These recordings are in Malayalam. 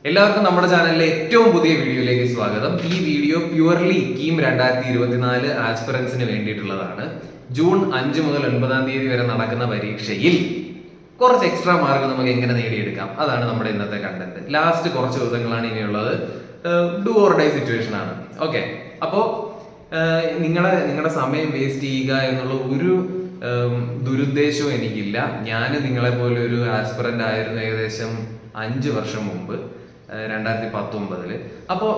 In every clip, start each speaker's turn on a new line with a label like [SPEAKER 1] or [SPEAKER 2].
[SPEAKER 1] എല്ലാവർക്കും നമ്മുടെ ചാനലിലെ ഏറ്റവും പുതിയ വീഡിയോയിലേക്ക് സ്വാഗതം. ഈ വീഡിയോ പ്യുവർലി കീം 2024 ആസ്പിറൻസിന് വേണ്ടിയിട്ടുള്ളതാണ്. ജൂൺ 5 മുതൽ 9 വരെ നടക്കുന്ന പരീക്ഷയിൽ കുറച്ച് എക്സ്ട്രാ മാർക്ക് നമുക്ക് എങ്ങനെ നേടിയെടുക്കാം, അതാണ് നമ്മുടെ ഇന്നത്തെ കണ്ടന്റ്. ലാസ്റ്റ് കുറച്ച് ദിവസങ്ങളാണ് ഇനിയുള്ളത്. ഡു ഓർ ഡൈ സിറ്റുവേഷൻ ആണ്. ഓക്കെ, അപ്പോൾ നിങ്ങളുടെ സമയം വേസ്റ്റ് ചെയ്യുക എന്നുള്ള ഒരു ദുരുദ്ദേശവും എനിക്കില്ല. ഞാൻ നിങ്ങളെ പോലെ ഒരു ആസ്പിറന്റ് ആയിരുന്നു ഏകദേശം 5 വർഷം മുമ്പ്, 2019. അപ്പോൾ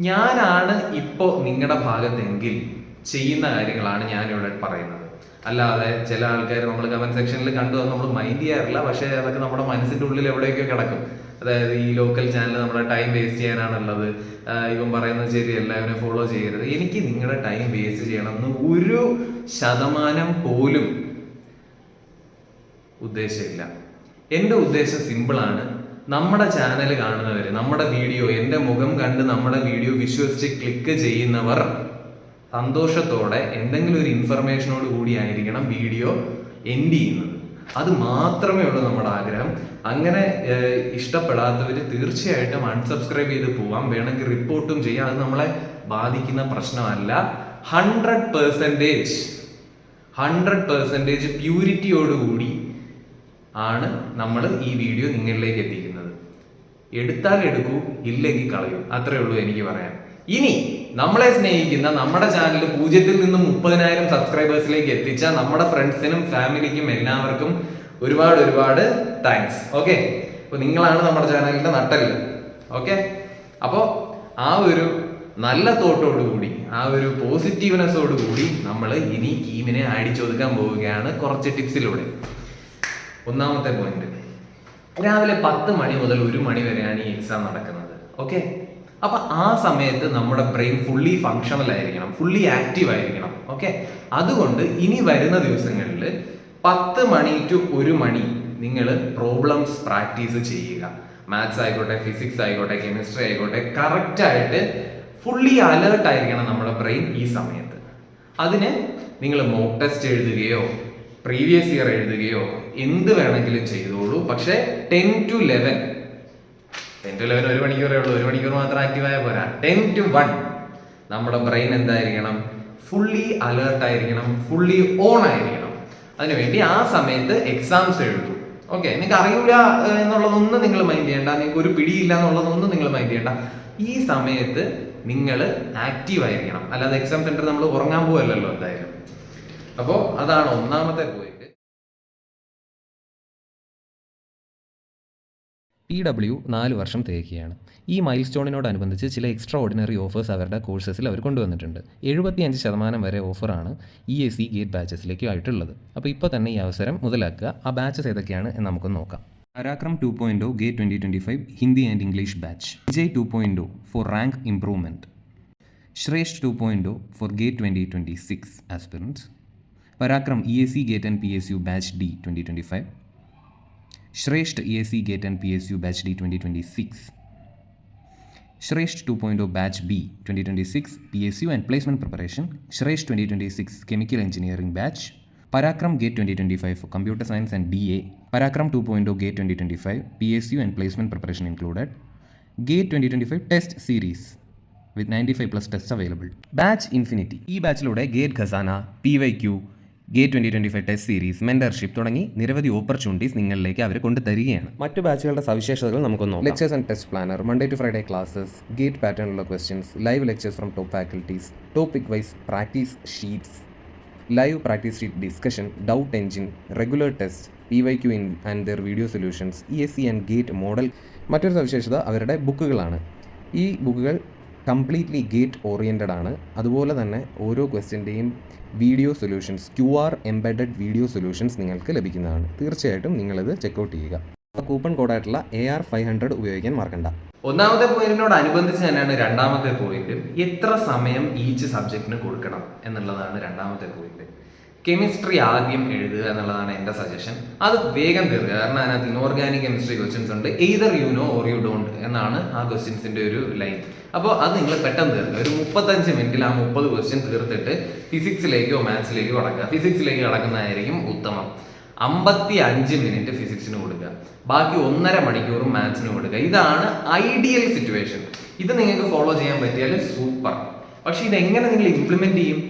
[SPEAKER 1] ഞാനാണ് ഇപ്പോൾ നിങ്ങളുടെ ഭാഗത്തെങ്കിൽ ചെയ്യുന്ന കാര്യങ്ങളാണ് ഞാനിവിടെ പറയുന്നത്. അല്ലാതെ ചില ആൾക്കാർ നമ്മൾ കമന്റ് സെക്ഷനിൽ കണ്ടു നമ്മൾ മൈൻഡ് ചെയ്യാറില്ല, പക്ഷേ അതൊക്കെ നമ്മുടെ മനസ്സിൻ്റെ ഉള്ളിൽ എവിടെയൊക്കെ കിടക്കും. അതായത് ഈ ലോക്കൽ ചാനൽ നമ്മുടെ ടൈം വേസ്റ്റ് ചെയ്യാനാണുള്ളത്, ഇവൻ പറയുന്നത് ശരിയല്ല, ഇവനെ ഫോളോ ചെയ്യരുത്. എനിക്ക് നിങ്ങളുടെ ടൈം വേസ്റ്റ് ചെയ്യണമെന്ന് 1% പോലും ഉദ്ദേശമില്ല. എൻ്റെ ഉദ്ദേശം സിമ്പിളാണ്. നമ്മുടെ ചാനൽ കാണുന്നവർ, നമ്മുടെ വീഡിയോ, എൻ്റെ മുഖം കണ്ട് നമ്മുടെ വീഡിയോ വിശ്വസിച്ച് ക്ലിക്ക് ചെയ്യുന്നവർ സന്തോഷത്തോടെ എന്തെങ്കിലും ഒരു ഇൻഫർമേഷനോട് കൂടി ആയിരിക്കണം വീഡിയോ എൻഡ് ചെയ്യുന്നത്. അത് മാത്രമേ ഉള്ളൂ നമ്മുടെ ആഗ്രഹം. അങ്ങനെ ഇഷ്ടപ്പെടാത്തവർ തീർച്ചയായിട്ടും അൺസബ്സ്ക്രൈബ് ചെയ്ത് പോവാം, വേണമെങ്കിൽ റിപ്പോർട്ടും ചെയ്യാം. അത് നമ്മളെ ബാധിക്കുന്ന പ്രശ്നമല്ല. 100% പ്യൂരിറ്റിയോടുകൂടി ആണ് നമ്മൾ ഈ വീഡിയോ നിങ്ങളിലേക്ക് എത്തിക്കുന്നത്. എടുത്താൽ എടുക്കൂ, ഇല്ലെങ്കിൽ കളയൂ, അത്രേ ഉള്ളൂ എനിക്ക് പറയാൻ. ഇനി നമ്മളെ സ്നേഹിക്കുന്ന, നമ്മുടെ ചാനൽ 0 നിന്ന് 30,000 സബ്സ്ക്രൈബേഴ്സിലേക്ക് എത്തിച്ച നമ്മുടെ ഫ്രണ്ട്സിനും ഫാമിലിക്കും എല്ലാവർക്കും ഒരുപാട് താങ്ക്സ്. ഓക്കെ, അപ്പോൾ നിങ്ങളാണ് നമ്മുടെ ചാനലിന്റെ നട്ടെല്ല്. ഓക്കെ, അപ്പോൾ ആ ഒരു നല്ല തോട്ടോടുകൂടി, ആ ഒരു പോസിറ്റീവ്നെസ്സോടുകൂടി നമ്മൾ ഇനി കീമിനെ അടിച്ചൊതുക്കാൻ പോവുകയാണ് കുറച്ച് ടിപ്സിലൂടെ. ഒന്നാമത്തെ പോയിന്റ്, രാവിലെ 10 മണി മുതൽ 1 മണി വരെയാണ് ഈ എക്സാം നടക്കുന്നത്. ഓക്കെ, അപ്പൊ ആ സമയത്ത് നമ്മുടെ ബ്രെയിൻ ഫുള്ളി ഫങ്ഷണൽ ആയിരിക്കണം, ഫുള്ളി ആക്റ്റീവ് ആയിരിക്കണം. ഓക്കെ, അതുകൊണ്ട് ഇനി വരുന്ന ദിവസങ്ങളിൽ 10 മണി ടു 1 മണി നിങ്ങൾ പ്രോബ്ലംസ് പ്രാക്ടീസ് ചെയ്യുക. മാത്സ് ആയിക്കോട്ടെ, ഫിസിക്സ് ആയിക്കോട്ടെ, കെമിസ്ട്രി ആയിക്കോട്ടെ, കറക്റ്റായിട്ട് ഫുള്ളി അലേർട്ട് ആയിരിക്കണം നമ്മുടെ ബ്രെയിൻ ഈ സമയത്ത്. അതിന് നിങ്ങൾ മോക്ക് ടെസ്റ്റ് എഴുതുകയോ പ്രീവിയസ് ഇയർ എഴുതുകയോ എന്ത് വേണമെങ്കിലും ചെയ്തോളൂ. പക്ഷേ 10 to 11 1 മണിക്കൂറേ ഉള്ളൂ, 1 മണിക്കൂർ മാത്രം ആക്റ്റീവായ പോരാ. 10 to 1 നമ്മുടെ ബ്രെയിൻ എന്തായിരിക്കണം? ഫുള്ളി അലേർട്ട് ആയിരിക്കണം, ഫുള്ളി ഓൺ ആയിരിക്കണം. അതിനുവേണ്ടി ആ സമയത്ത് എക്സാംസ് എഴുതും. ഓക്കെ, നിങ്ങൾക്ക് അറിയില്ല എന്നുള്ളതൊന്നും നിങ്ങൾ മൈൻഡ് ചെയ്യേണ്ട, നിങ്ങൾക്ക് ഒരു പിടിയില്ല എന്നുള്ളതൊന്നും നിങ്ങൾ മൈൻഡ് ചെയ്യേണ്ട. ഈ സമയത്ത് നിങ്ങൾ ആക്റ്റീവ് ആയിരിക്കണം. അല്ലാതെ എക്സാം സെന്റർ നമ്മൾ ഉറങ്ങാൻ പോവല്ലോ എന്തായാലും. അപ്പോൾ അതാണ് ഒന്നാമത്തെ പോയിന്റ്.
[SPEAKER 2] PW 4 വർഷം തികയ്ക്കുകയാണ്. ഈ മൈൽ സ്റ്റോണിനോടനുബന്ധിച്ച് ചില എക്സ്ട്രാ ഓർഡിനറി ഓഫേഴ്സ് അവരുടെ കോഴ്സസിൽ അവർ കൊണ്ടുവന്നിട്ടുണ്ട്. 75% വരെ ഓഫറാണ് EAC ഗേറ്റ് ബാച്ചസിലേക്ക് ആയിട്ടുള്ളത്. അപ്പോൾ ഇപ്പോൾ തന്നെ ഈ അവസരം മുതലാക്കുക. ആ ബാച്ചസ് ഏതൊക്കെയാണ് എന്ന് നമുക്കൊന്ന് നോക്കാം. Parakram 2.0 GATE 2025 Hindi and English batch, Vijay 2.0 for rank improvement, Shreshth 2.0 for GATE 2026 aspirants, Parakram EAC GATE and PSU batch D 2025, Shreshth EAC GATE and PSU batch D 2026, Shreshth 2.0 batch B 2026 PSU and placement preparation, Shreshth 2026 chemical engineering batch, Parakram GATE 2025 for computer science and DA, Parakram 2.0 GATE 2025 PSU and placement preparation included, gate 2025 test series with 95+ tests available. Batch infinity, ഈ ബാച്ചിലൂടെ GATE Khazana, PYQ, GATE 2025 test series, mentorship തുടങ്ങി നിരവധി ഓപ്പർച്യൂണിറ്റീസ് നിങ്ങളിലേക്ക് അവർ കൊണ്ടുതരികയാണ്. മറ്റു ബാച്ചുകളുടെ സവിശേഷതകൾ നമുക്കൊന്ന് നോക്കാം. Lectures and test planner, Monday to Friday classes, GATE പാറ്റേണിലുള്ള questions, live lectures from top faculties, topic wise practice sheets, live practice sheet discussion, doubt engine, regular test, PYQ and their video solutions, EAC and GATE model. മറ്റൊരു സവിശേഷത അവരുടെ ബുക്കുകളാണ്. ഈ ബുക്കുകൾ കംപ്ലീറ്റ്ലി ഗേറ്റ് ഓറിയൻറ്റഡ് ആണ്. അതുപോലെ തന്നെ ഓരോ ക്വസ്റ്റ്യൻ്റെയും video solutions, QR embedded video solutions നിങ്ങൾക്ക് ലഭിക്കുന്നതാണ്. തീർച്ചയായിട്ടും നിങ്ങളിത് ചെക്കൗട്ട് ചെയ്യുക. കൂപ്പൺ കോഡായിട്ടുള്ള AR500 ഉപയോഗിക്കാൻ മറക്കണ്ട.
[SPEAKER 1] ഒന്നാമത്തെ പോയിന്റിനോടനുബന്ധിച്ച് തന്നെയാണ് രണ്ടാമത്തെ പോയിന്റ്. എത്ര സമയം ഈച്ച് സബ്ജക്റ്റിന് കൊടുക്കണം എന്നുള്ളതാണ് രണ്ടാമത്തെ പോയിന്റ്. കെമിസ്ട്രി ആദ്യം എഴുതുക എന്നുള്ളതാണ് എൻ്റെ സജഷൻ. അത് വേഗം തീർക്കുക. കാരണം അതിനകത്ത് ഇനോർഗാനിക് കെമിസ്ട്രി ക്വസ്റ്റ്യൻസ് ഉണ്ട്. Either you know or you don't എന്നാണ് ആ ക്വസ്റ്റ്യൻസിൻ്റെ ഒരു ലൈൻ. അപ്പോൾ അത് നിങ്ങൾ പെട്ടെന്ന് തീർക്കുക. ഒരു 35 മിനിറ്റിൽ ആ 30 ക്വസ്റ്റ്യൻ തീർത്തിട്ട് ഫിസിക്സിലേക്കോ മാത്സിലേക്കോ കടക്കുക. ഫിസിക്സിലേക്ക് കടക്കുന്നതായിരിക്കും ഉത്തമം. 55 മിനിറ്റ് ഫിസിക്സിന് കൊടുക്കുക, ബാക്കി 1.5 മണിക്കൂർ മാത്സിന് കൊടുക്കുക. ഇതാണ് ഐഡിയൽ സിറ്റുവേഷൻ. ഇത് നിങ്ങൾക്ക് ഫോളോ ചെയ്യാൻ പറ്റിയാൽ സൂപ്പർ. പക്ഷെ ഇതെങ്ങനെ നിങ്ങൾ ഇംപ്ലിമെന്റ് ചെയ്യും?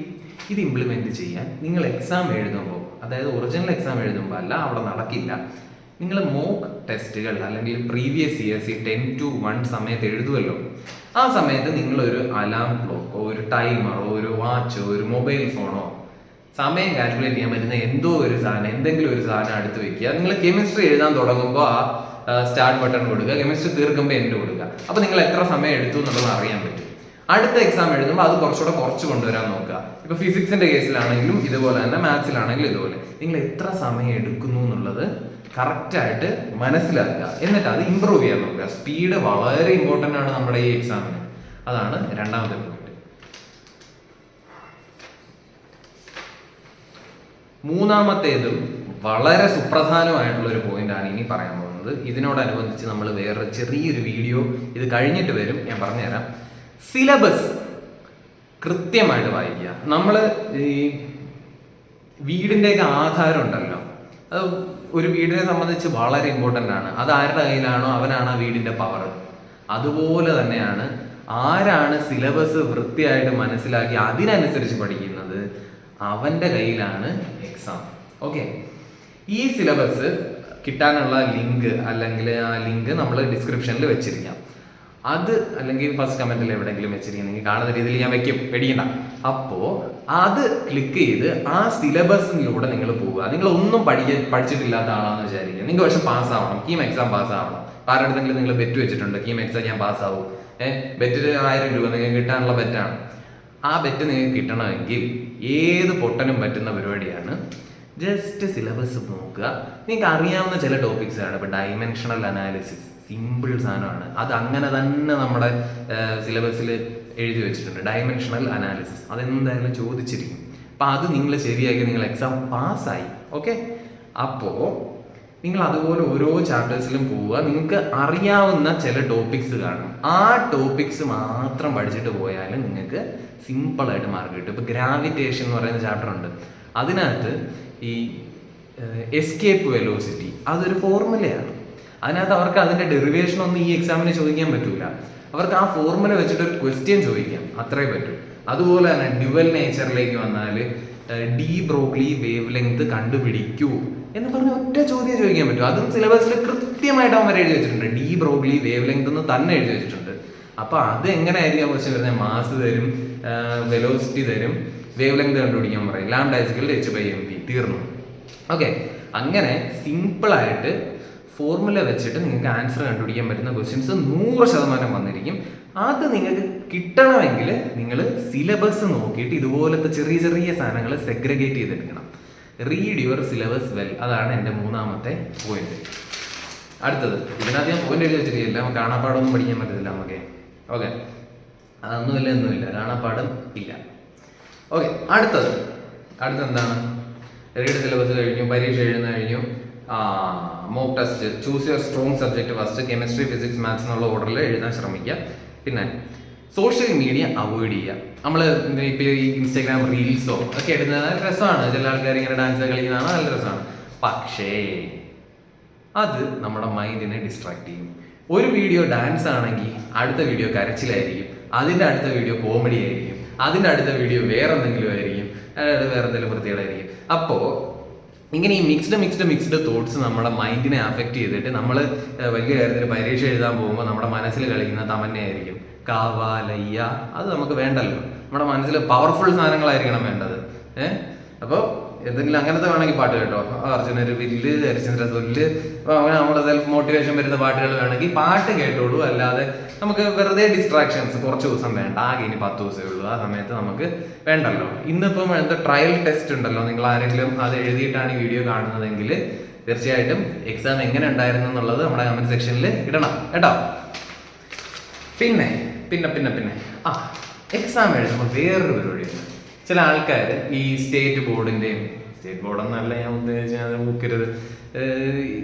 [SPEAKER 1] ഇത് ഇംപ്ലിമെന്റ് ചെയ്യാൻ നിങ്ങൾ എക്സാം എഴുതുമ്പോൾ, അതായത് ഒറിജിനൽ എക്സാം എഴുതുമ്പോൾ അല്ല, അവിടെ നടക്കില്ല. നിങ്ങൾ മോക്ക് ടെസ്റ്റുകൾ അല്ലെങ്കിൽ പ്രീവിയസ് ഇയേഴ്സ് 10-1 സമയത്ത് എഴുതുമല്ലോ, ആ സമയത്ത് നിങ്ങളൊരു അലാം ക്ലോക്കോ ഒരു ടൈമറോ ഒരു വാച്ചോ ഒരു മൊബൈൽ ഫോണോ സമയം കാൽക്കുലേറ്റ് ചെയ്യാൻ പറ്റുന്ന എന്തെങ്കിലും ഒരു സാധനം അടുത്ത് വെക്കുക. നിങ്ങൾ കെമിസ്ട്രി എഴുതാൻ തുടങ്ങുമ്പോൾ ആ സ്റ്റാർട്ട് ബട്ടൺ കൊടുക്കുക, കെമിസ്ട്രി തീർക്കുമ്പോൾ എൻഡ് കൊടുക്കുക. അപ്പോൾ നിങ്ങൾ എത്ര സമയം എടുത്തു എന്നുള്ളത് അറിയാൻ പറ്റും. അടുത്ത എക്സാം എഴുതുമ്പോൾ അത് കുറച്ച് കൊണ്ടുവരാൻ നോക്കുക. ഇപ്പോൾ ഫിസിക്സിന്റെ കേസിലാണെങ്കിലും ഇതുപോലെ തന്നെ, മാത്സിലാണെങ്കിലും ഇതുപോലെ നിങ്ങൾ എത്ര സമയം എടുക്കുന്നു എന്നുള്ളത് കറക്റ്റായിട്ട് മനസ്സിലാക്കുക. എന്നിട്ട് അത് ഇമ്പ്രൂവ് ചെയ്യാൻ നോക്കുക. സ്പീഡ് വളരെ ഇമ്പോർട്ടൻ്റ് ആണ് നമ്മുടെ ഈ എക്സാമിന്. അതാണ് രണ്ടാമത്തെ പോയിന്റ്. മൂന്നാമത്തേതും വളരെ സുപ്രധാനമായിട്ടുള്ള ഒരു പോയിന്റ് ആണ് ഇനി പറയാൻ പോകുന്നത്. ഇതിനോടനുബന്ധിച്ച് നമ്മൾ വേറെ ചെറിയൊരു വീഡിയോ ഇത് കഴിഞ്ഞിട്ട് വരും, ഞാൻ പറഞ്ഞുതരാം. സിലബസ് കൃത്യമായിട്ട് വായിക്കുക. നമ്മൾ ഈ വീടിൻ്റെയൊക്കെ ആധാരം ഉണ്ടല്ലോ, അത് ഒരു വീടിനെ സംബന്ധിച്ച് വളരെ ഇമ്പോർട്ടൻ്റ് ആണ്. അത് ആരുടെ കയ്യിലാണോ അവനാണ് ആ വീടിൻ്റെ പവർ. അതുപോലെ തന്നെയാണ് ആരാണ് സിലബസ് വൃത്തിയായിട്ട് മനസ്സിലാക്കി അതിനനുസരിച്ച് പഠിക്കുന്നത്, അവൻ്റെ കയ്യിലാണ് എക്സാം. ഓക്കെ, ഈ സിലബസ് കിട്ടാനുള്ള ലിങ്ക് അല്ലെങ്കിൽ ആ ലിങ്ക് നമ്മൾ ഡിസ്ക്രിപ്ഷനിൽ വെച്ചിരിക്കാം. അത് അല്ലെങ്കിൽ ഫസ്റ്റ് കമന്റിൽ എവിടെയെങ്കിലും വെച്ചിരിക്കും, നിങ്ങൾ കാണുന്ന രീതിയിൽ ഞാൻ വെക്കും, പേടിക്കണ്ട. അപ്പോൾ അത് ക്ലിക്ക് ചെയ്ത് ആ സിലബസിലൂടെ നിങ്ങൾ പോവുക. നിങ്ങൾ ഒന്നും പഠിച്ചിട്ടില്ലാത്ത ആളാണെന്ന് വിചാരിക്കുക, നിങ്ങൾക്ക് പക്ഷെ പാസ്സാവണം, കീം എക്സാം പാസ്സാവണം. ആരുടെങ്കിലും നിങ്ങൾ ബെറ്റ് വെച്ചിട്ടുണ്ട്, കീം എക്സാം ഞാൻ പാസ്സാവും, ബെറ്റിൽ 1000 രൂപ നിങ്ങൾക്ക് കിട്ടാനുള്ള ബെറ്റാണ്. ആ ബെറ്റ് നിങ്ങൾക്ക് കിട്ടണമെങ്കിൽ ഏത് പൊട്ടനും പറ്റുന്ന പരിപാടിയാണ്. ജസ്റ്റ് സിലബസ് നോക്കുക. നിങ്ങൾക്ക് അറിയാവുന്ന ചില ടോപ്പിക്സ് ആണ്. ഇപ്പം ഡൈമെൻഷണൽ അനാലിസിസ് സിമ്പിൾ സാധനമാണ്, അത് അങ്ങനെ തന്നെ നമ്മുടെ സിലബസിൽ എഴുതി വെച്ചിട്ടുണ്ട്. ഡൈമെൻഷണൽ അനാലിസിസ് അതെന്തായാലും ചോദിച്ചിരിക്കും. അപ്പം അത് നിങ്ങൾ ശരിയാക്കി നിങ്ങൾ എക്സാം പാസ്സായി. ഓക്കെ, അപ്പോൾ നിങ്ങൾ അതുപോലെ ഓരോ ചാപ്റ്റേഴ്സിലും പോവുക. നിങ്ങൾക്ക് അറിയാവുന്ന ചില ടോപ്പിക്സ് കാണും, ആ ടോപ്പിക്സ് മാത്രം പഠിച്ചിട്ട് പോയാൽ നിങ്ങൾക്ക് സിമ്പിളായിട്ട് മാർക്ക് കിട്ടും. ഇപ്പോൾ ഗ്രാവിറ്റേഷൻ എന്ന് പറയുന്ന ചാപ്റ്റർ ഉണ്ട്, അതിനകത്ത് ഈ എസ്കേപ്പ് വെലോസിറ്റി അതൊരു ഫോർമുലയാണ്. അതിനകത്ത് അവർക്ക് അതിൻ്റെ ഡെറിവേഷൻ ഒന്നും ഈ എക്സാമിന് ചോദിക്കാൻ പറ്റൂല. അവർക്ക് ആ ഫോർമുല വെച്ചിട്ട് ഒരു ക്വസ്റ്റ്യൻ ചോദിക്കാം, അത്രേ പറ്റൂ. അതുപോലെ തന്നെ ഡ്യുവൽ നേച്ചറിലേക്ക് വന്നാൽ ഡി ബ്രോഗ്ലി വേവ് ലെങ്ത് കണ്ടുപിടിക്കൂ എന്ന് പറഞ്ഞ ഒറ്റ ചോദ്യം ചോദിക്കാൻ പറ്റും. അതും സിലബസിൽ കൃത്യമായിട്ട് അവന്മാർ എഴുതി വെച്ചിട്ടുണ്ട്. ഡി ബ്രോഗ്ലി വേവ് ലെങ്ത് എന്ന് തന്നെ എഴുതി വെച്ചിട്ടുണ്ട്. അപ്പൊ അത് എങ്ങനെയായിരിക്കും ക്വസ്റ്റ്യൻ വരുന്നത്? മാസ് തരും, വെലോസിറ്റി തരും, വേവ് ലെങ്ത് കണ്ടുപിടിക്കാൻ പറയും, λ/h/mv, തീർന്നു. ഓക്കെ, അങ്ങനെ സിമ്പിളായിട്ട് ഫോർമുല വെച്ചിട്ട് നിങ്ങൾക്ക് ആൻസർ കണ്ടുപിടിക്കാൻ പറ്റുന്ന ക്വസ്റ്റ്യൻസ് 100% വന്നിരിക്കും. അത് നിങ്ങൾക്ക് കിട്ടണമെങ്കിൽ നിങ്ങൾ സിലബസ് നോക്കിയിട്ട് ഇതുപോലത്തെ ചെറിയ ചെറിയ സാധനങ്ങൾ സെഗ്രിഗേറ്റ് ചെയ്തെടുക്കണം. റീഡ് യുവർ സിലബസ് വെൽ, അതാണ് എൻ്റെ മൂന്നാമത്തെ പോയിന്റ്. അടുത്തത്, ഇതിനകത്ത് ഞാൻ പോയിന്റ് എഴുതി വെച്ചിട്ടില്ല, നമുക്ക് കാണാപ്പാടൊന്നും പഠിക്കാൻ പറ്റത്തില്ല നമുക്ക്. ഓക്കെ, ഒന്നുമില്ല, കാണാപ്പാടും ഇല്ല. ഓക്കെ, അടുത്തത് എന്താണ്? റീഡ് സിലബസ് കഴിഞ്ഞു, പരീക്ഷ എഴുതുന്ന കഴിഞ്ഞു, mock test, choose your strong subject first, chemistry physics maths എന്നുള്ള ഓർഡറിൽ എഴുതാൻ ശ്രമിക്കുക. പിന്നെ സോഷ്യൽ മീഡിയ അവോയ്ഡ് ചെയ്യുക. നമ്മൾ ഇപ്പോൾ ഈ ഇൻസ്റ്റാഗ്രാം റീൽസോ ഒക്കെ എടുക്കുന്നത് നല്ല രസമാണ്, ചില ആൾക്കാർ ഇങ്ങനെ ഡാൻസ് കളിക്കുന്നതാണ്, നല്ല രസമാണ്. പക്ഷേ അത് നമ്മുടെ മൈൻഡിനെ ഡിസ്ട്രാക്ട് ചെയ്യും. ഒരു വീഡിയോ ഡാൻസ് ആണെങ്കിൽ അടുത്ത വീഡിയോ കരച്ചിലായിരിക്കും, അതിൻ്റെ അടുത്ത വീഡിയോ കോമഡി ആയിരിക്കും, അതിൻ്റെ അടുത്ത വീഡിയോ വേറെ എന്തെങ്കിലും ആയിരിക്കും, വേറെ എന്തെങ്കിലും വൃത്തികളായിരിക്കും. അപ്പോൾ ഇങ്ങനെ ഈ മിക്സ്ഡ് തോട്ട്സ് നമ്മുടെ മൈൻഡിനെ അഫക്റ്റ് ചെയ്തിട്ട് നമ്മൾ വലിയ കാര്യത്തിൽ പരീക്ഷ എഴുതാൻ പോകുമ്പോൾ നമ്മുടെ മനസ്സിൽ കളിക്കുന്ന തമന്നയായിരിക്കും, കാവാലയ്യ. അത് നമുക്ക് വേണ്ടല്ലോ. നമ്മുടെ മനസ്സിൽ പവർഫുൾ സാധനങ്ങളായിരിക്കണം വേണ്ടത്. അപ്പോൾ എന്തെങ്കിലും അങ്ങനത്തെ വേണമെങ്കിൽ പാട്ട് കേട്ടോ, അർജുനൊരു വില്ല്, ഹരിചന്ദ്ര തൊല്ല്, അങ്ങനെ നമ്മുടെ സെൽഫ് മോട്ടിവേഷൻ വരുന്ന പാട്ടുകൾ വേണമെങ്കിൽ പാട്ട് കേട്ടോളൂ. അല്ലാതെ നമുക്ക് വെറുതെ ഡിസ്ട്രാക്ഷൻസ് കുറച്ച് ദിവസം വേണ്ട, ആകെ ഇനി 10 ദിവസമേ ഉള്ളൂ, ആ സമയത്ത് നമുക്ക് വേണ്ടല്ലോ. ഇന്നിപ്പം എന്താ ട്രയൽ ടെസ്റ്റ് ഉണ്ടല്ലോ, നിങ്ങൾ ആരെങ്കിലും അത് എഴുതിയിട്ടാണ് ഈ വീഡിയോ കാണുന്നതെങ്കിൽ തീർച്ചയായിട്ടും എക്സാം എങ്ങനെ ഉണ്ടായിരുന്നു എന്നുള്ളത് നമ്മുടെ കമന്റ് സെക്ഷനിൽ ഇടണം കേട്ടോ. പിന്നെ എക്സാം എഴുതുമ്പോൾ വേറൊരു പരിപാടിയുണ്ട്. ചില ആൾക്കാർ ഈ സ്റ്റേറ്റ് ബോർഡെന്നല്ല ഞാൻ ഉദ്ദേശിച്ചത്, മുക്കരുത്,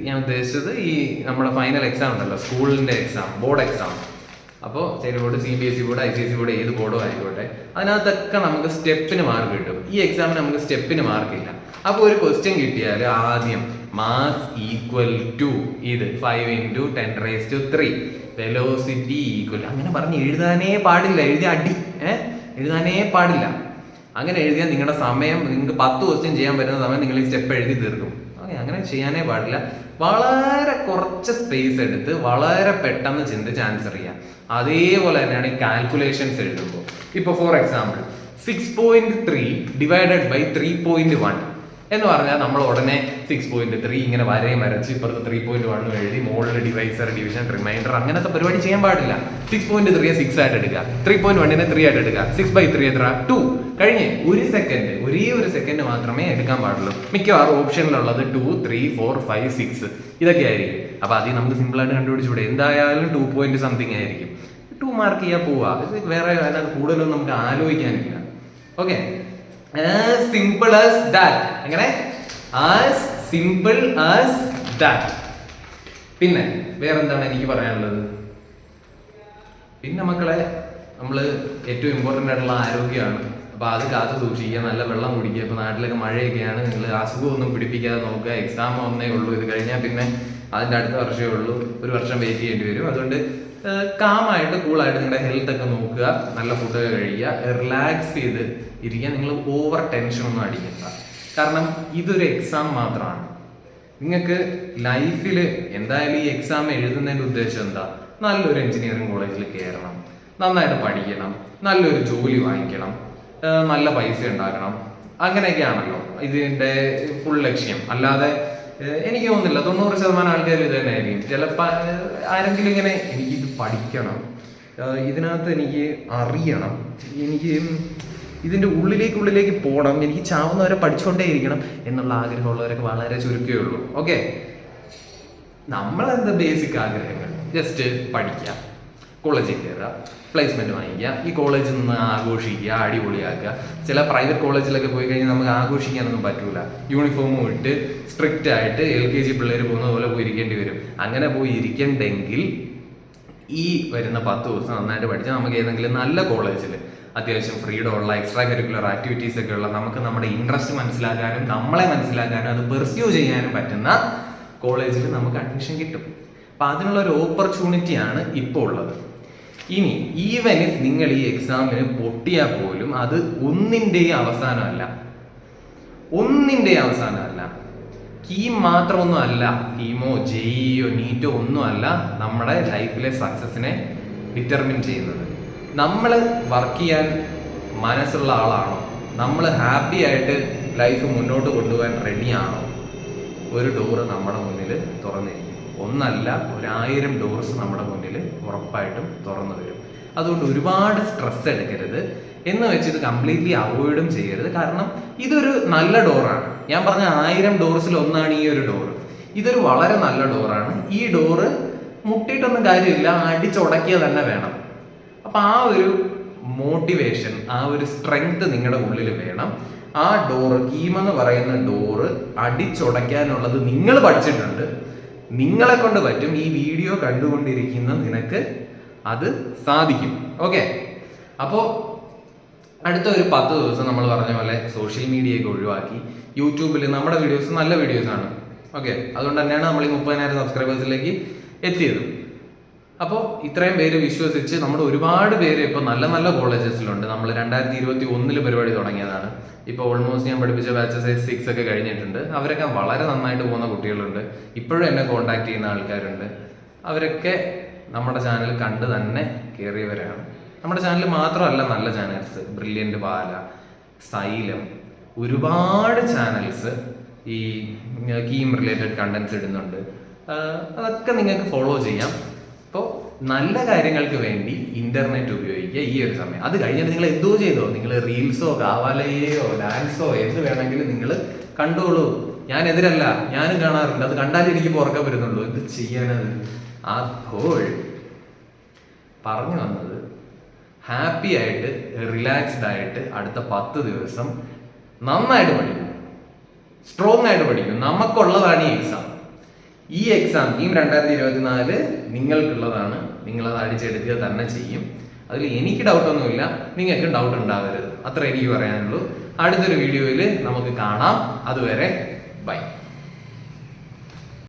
[SPEAKER 1] ഞാൻ ഉദ്ദേശിച്ചത് ഈ നമ്മുടെ ഫൈനൽ എക്സാം ഉണ്ടല്ലോ, സ്കൂളിൻ്റെ എക്സാം, ബോർഡ് എക്സാം. അപ്പോൾ state board, CBSE board, ICSE board, ഏത് ബോർഡോ ആയിക്കോട്ടെ, അതിനകത്തൊക്കെ നമുക്ക് സ്റ്റെപ്പിന് മാർക്ക് കിട്ടും. ഈ എക്സാമിന് നമുക്ക് സ്റ്റെപ്പിന് മാർക്കില്ല. അപ്പോൾ ഒരു ക്വസ്റ്റ്യൻ കിട്ടിയാൽ ആദ്യം മാസ് ഈക്വൽ ടു ഇത് 5 × 10⁻³ വെലോസിറ്റി ഈക്വൽ, അങ്ങനെ പറഞ്ഞ് എഴുതാനേ പാടില്ല. എഴുതാനേ പാടില്ല. അങ്ങനെ എഴുതിയാൽ നിങ്ങളുടെ സമയം, നിങ്ങൾക്ക് 10 ക്വസ്റ്റ്യൻ ചെയ്യാൻ പറ്റുന്ന സമയം നിങ്ങൾ ഈ സ്റ്റെപ്പ് എഴുതി തീർക്കും. ഓക്കെ, അങ്ങനെ ചെയ്യാനേ പാടില്ല. വളരെ കുറച്ച് സ്പേസ് എടുത്ത് വളരെ പെട്ടെന്ന് ചിന്തിച്ച് ആൻസർ ചെയ്യാം. അതേപോലെ തന്നെയാണ് ഈ കാൽക്കുലേഷൻസ് എഴുതുമ്പോൾ. ഇപ്പോൾ ഫോർ എക്സാമ്പിൾ 6.3 ÷ 3.1 എന്ന് പറഞ്ഞാൽ നമ്മൾ ഉടനെ 6.3 ഇങ്ങനെ വരയും വരച്ച് ഇപ്പുറത്ത് 3.1 എഴുതി മുകളിൽ ഡിവൈസർ, ഡിവിഷൻ, റിമൈൻഡർ അങ്ങനത്തെ പരിപാടി ചെയ്യാൻ പാടില്ല. 6.3 6 ആയിട്ട് എടുക്കുക, 3.1 3 ആയിട്ട് എടുക്കുക. 6/3 എത്ര? 2. കഴിഞ്ഞ് ഒരേ ഒരു സെക്കൻഡ് മാത്രമേ എടുക്കാൻ പാടുള്ളൂ. മിക്കവാറും ഓപ്ഷനിലുള്ളത് 2, 3, 4, 5, 6 ഇതൊക്കെ ആയിരിക്കും. അപ്പൊ അതിൽ നമുക്ക് സിമ്പിൾ ആയിട്ട് കണ്ടുപിടിച്ചൂടെ? എന്തായാലും 2 പോയിന്റ് സംതിങ് ആയിരിക്കും. 2 മാർക്ക് ചെയ്യാൻ പോവാ. ഇത് വേറെ അതിനകത്ത് കൂടുതലൊന്നും നമുക്ക് ആലോചിക്കാനില്ല. Okay, as simple as that. എങ്ങനെ? as simple as that. പിന്നെ വേറെന്താണ് എനിക്ക് പറയാനുള്ളത്? പിന്നെ മക്കളെ, നമ്മൾ ഏറ്റവും ഇമ്പോർട്ടൻ്റ് ആയിട്ടുള്ള ആരോഗ്യമാണ്. അപ്പോൾ അത് കാത്തു സൂക്ഷിക്കുക, നല്ല വെള്ളം കുടിക്കുക. ഇപ്പോൾ നാട്ടിലൊക്കെ മഴയൊക്കെയാണ്, നിങ്ങൾ അസുഖമൊന്നും പിടിപ്പിക്കാതെ നോക്കുക. എക്സാം ഒന്നേ ഉള്ളൂ, ഇത് കഴിഞ്ഞാൽ പിന്നെ അതിൻ്റെ അടുത്ത വർഷമേ ഉള്ളൂ. ഒരു വർഷം വെയിറ്റ് ചെയ്യേണ്ടി വരും. അതുകൊണ്ട് കാമായിട്ട് കൂളായിട്ട് നിങ്ങളുടെ ഹെൽത്ത് ഒക്കെ നോക്കുക, നല്ല ഫുഡൊക്കെ കഴിക്കുക, റിലാക്സ് ചെയ്ത് ഇരിക്കുക. നിങ്ങൾ ഓവർ ടെൻഷൻ ഒന്നും അടിക്കണ്ട. കാരണം ഇതൊരു എക്സാം മാത്രമാണ്. നിങ്ങൾക്ക് ലൈഫിൽ എന്തായാലും ഈ എക്സാം എഴുതുന്നതിൻ്റെ ഉദ്ദേശം എന്താ? നല്ലൊരു എഞ്ചിനീയറിംഗ് കോളേജിൽ കയറണം, നന്നായിട്ട് പഠിക്കണം, നല്ലൊരു ജോലി വാങ്ങിക്കണം, നല്ല പൈസ ഉണ്ടാക്കണം. അങ്ങനെയൊക്കെയാണല്ലോ ഇതിൻ്റെ ഫുൾ ലക്ഷ്യം. അല്ലാതെ എനിക്ക് തോന്നുന്നില്ല 90% ആൾക്കാർ ഇത് തന്നെ ആയിരിക്കും. ചിലപ്പോൾ ആരെങ്കിലും ഇങ്ങനെ എനിക്കിത് പഠിക്കണം, ഇതിനകത്ത് എനിക്ക് അറിയണം, എനിക്ക് ഇതിൻ്റെ ഉള്ളിലേക്ക് പോകണം, എനിക്ക് ചാവുന്നവരെ പഠിച്ചുകൊണ്ടേ ഇരിക്കണം എന്നുള്ള ആഗ്രഹമുള്ളവരൊക്കെ വളരെ ചുരുക്കമേ ഉള്ളൂ. ഓക്കെ, നമ്മളെന്താ ബേസിക് ആഗ്രഹങ്ങൾ? ജസ്റ്റ് പഠിക്കുക, കോളേജിൽ കയറുക, പ്ലേസ്മെന്റ് വാങ്ങിക്കുക, ഈ കോളേജിൽ നിന്ന് ആഘോഷിക്കുക, അടിപൊളിയാക്കുക. ചില പ്രൈവറ്റ് കോളേജിലൊക്കെ പോയി കഴിഞ്ഞാൽ നമുക്ക് ആഘോഷിക്കാനൊന്നും പറ്റൂല. യൂണിഫോമും ഇട്ട് സ്ട്രിക്റ്റ് ആയിട്ട് LKG പിള്ളേർ പോകുന്ന പോലെ പോയി ഇരിക്കേണ്ടി വരും. അങ്ങനെ പോയി ഇരിക്കണ്ടെങ്കിൽ ഈ വരുന്ന 10 ദിവസം നന്നായിട്ട് പഠിച്ചാൽ നമുക്ക് ഏതെങ്കിലും നല്ല കോളേജിൽ അത്യാവശ്യം ഫ്രീഡം ഉള്ള എക്സ്ട്രാ കരിക്കുലർ ആക്ടിവിറ്റീസ് ഒക്കെ ഉള്ള, നമുക്ക് നമ്മുടെ ഇൻട്രസ്റ്റ് മനസ്സിലാക്കാനും നമ്മളെ മനസ്സിലാക്കാനും അത് പെർസ്യൂ ചെയ്യാനും പറ്റുന്ന കോളേജിൽ നമുക്ക് അഡ്മിഷൻ കിട്ടും. അപ്പം അതിനുള്ള ഒരു ഓപ്പർച്യൂണിറ്റിയാണ് ഇപ്പോൾ ഉള്ളത്. ഇനി ഈവൻ ഇഫ് നിങ്ങൾ ഈ എക്സാമിന് പൊട്ടിയാൽ പോലും അത് ഒന്നിൻ്റെയും അവസാനമല്ല. കീം മാത്രമൊന്നും അല്ല, കീമോ ജെഇഒ നീറ്റോ ഒന്നും അല്ല നമ്മുടെ ലൈഫിലെ സക്സസിനെ ഡിറ്റർമിൻ ചെയ്യുന്നത്. നമ്മൾ വർക്ക് ചെയ്യാൻ മനസ്സുള്ള ആളാണോ? നമ്മൾ ഹാപ്പി ആയിട്ട് ലൈഫ് മുന്നോട്ട് കൊണ്ടുപോകാൻ റെഡിയാണോ? ഒരു ഡോറ് നമ്മുടെ മുന്നിൽ തുറന്നിരിക്കും. ഒന്നല്ല, 1000 ഡോർസ് നമ്മുടെ മുന്നിൽ ഉറപ്പായിട്ടും തുറന്നു വരും. അതുകൊണ്ട് ഒരുപാട് സ്ട്രെസ് എടുക്കരുത്. എന്ന് വെച്ച് ഇത് കംപ്ലീറ്റ്ലി അവോയ്ഡും ചെയ്യരുത്. കാരണം ഇതൊരു നല്ല ഡോറാണ്. ഞാൻ പറഞ്ഞ 1000 ഡോർസിൽ ഒന്നാണ് ഈ ഒരു ഡോറ്. ഇതൊരു വളരെ നല്ല ഡോറാണ്. ഈ ഡോറ് മുട്ടിയിട്ടൊന്നും കാര്യമില്ല, അടിച്ചുടക്കിയ തന്നെ വേണം. അപ്പം ആ ഒരു മോട്ടിവേഷൻ, ആ ഒരു സ്ട്രെങ്ത് നിങ്ങളുടെ ഉള്ളിൽ വേണം. ആ ഡോറ്, കീമെന്ന് പറയുന്ന ഡോറ് അടിച്ചുടയ്ക്കാനുള്ളത് നിങ്ങൾ പഠിച്ചിട്ടുണ്ട്, നിങ്ങളെ കൊണ്ട് പറ്റും. ഈ വീഡിയോ കണ്ടുകൊണ്ടിരിക്കുന്ന നിനക്ക് അത് സാധിക്കും. ഓക്കെ, അപ്പോൾ അടുത്ത ഒരു 10 ദിവസം നമ്മൾ പറഞ്ഞ പോലെ സോഷ്യൽ മീഡിയയൊക്കെ ഒഴിവാക്കി യൂട്യൂബിൽ നമ്മുടെ വീഡിയോസ് നല്ല വീഡിയോസാണ്. ഓക്കെ, അതുകൊണ്ട് തന്നെയാണ് നമ്മൾ ഈ 30,000 സബ്സ്ക്രൈബേഴ്സിലേക്ക് എത്തിയത്. അപ്പോൾ ഇത്രയും പേര് വിശ്വസിച്ച് നമ്മുടെ ഒരുപാട് പേര് ഇപ്പോൾ നല്ല നല്ല കോളേജസിലുണ്ട്. നമ്മൾ 2021 പരിപാടി തുടങ്ങിയതാണ്. ഇപ്പോൾ ഓൾമോസ്റ്റ് ഞാൻ പഠിപ്പിച്ച ബാച്ചസ് 6 ഒക്കെ കഴിഞ്ഞിട്ടുണ്ട്. അവരൊക്കെ വളരെ നന്നായിട്ട് പോകുന്ന കുട്ടികളുണ്ട്. ഇപ്പോഴും എന്നെ കോൺടാക്ട് ചെയ്യുന്ന ആൾക്കാരുണ്ട്. അവരൊക്കെ നമ്മുടെ ചാനൽ കണ്ട് തന്നെ കയറിയവരാണ്. നമ്മുടെ ചാനൽ മാത്രമല്ല, നല്ല ചാനൽസ് ബ്രില്യൻ്റ് ബാല, സൈലം, ഒരുപാട് ചാനൽസ് ഈ കീം റിലേറ്റഡ് കണ്ടന്റ്സ് ഇടുന്നുണ്ട്. അതൊക്കെ നിങ്ങൾക്ക് ഫോളോ ചെയ്യാം. അപ്പോൾ നല്ല കാര്യങ്ങൾക്ക് വേണ്ടി ഇന്റർനെറ്റ് ഉപയോഗിക്കുക ഈ ഒരു സമയം. അത് കഴിഞ്ഞിട്ട് നിങ്ങൾ എന്തോ ചെയ്തോ, നിങ്ങൾ റീൽസോ കാവാലയോ ഡാൻസോ എന്ത് വേണമെങ്കിലും നിങ്ങൾ കണ്ടോളൂ. ഞാൻ എതിരല്ല, ഞാനും കാണാറുണ്ട്. അത് കണ്ടാലേ എനിക്ക് ഉറക്കം വരുന്നുള്ളൂ. എന്ത് ചെയ്യാനത്? അപ്പോൾ പറഞ്ഞു വന്നത്, ഹാപ്പി ആയിട്ട് റിലാക്സ്ഡ് ആയിട്ട് അടുത്ത 10 ദിവസം നന്നായിട്ട് പഠിക്കും, സ്ട്രോങ് ആയിട്ട് പഠിക്കും. നമുക്കുള്ളതാണ് ഈ എക്സാം. ഈ എക്സാം ഈ 2024 നിങ്ങൾക്കുള്ളതാണ്. നിങ്ങളത് അടിച്ചെടുക്കുക തന്നെ ചെയ്യും. അതിൽ എനിക്ക് ഡൗട്ടൊന്നുമില്ല, നിങ്ങൾക്ക് ഡൗട്ട് ഉണ്ടാവരുത്. അത്ര എനിക്ക് പറയാനുള്ളൂ. അടുത്തൊരു വീഡിയോയിൽ നമുക്ക് കാണാം. അതുവരെ ബൈ.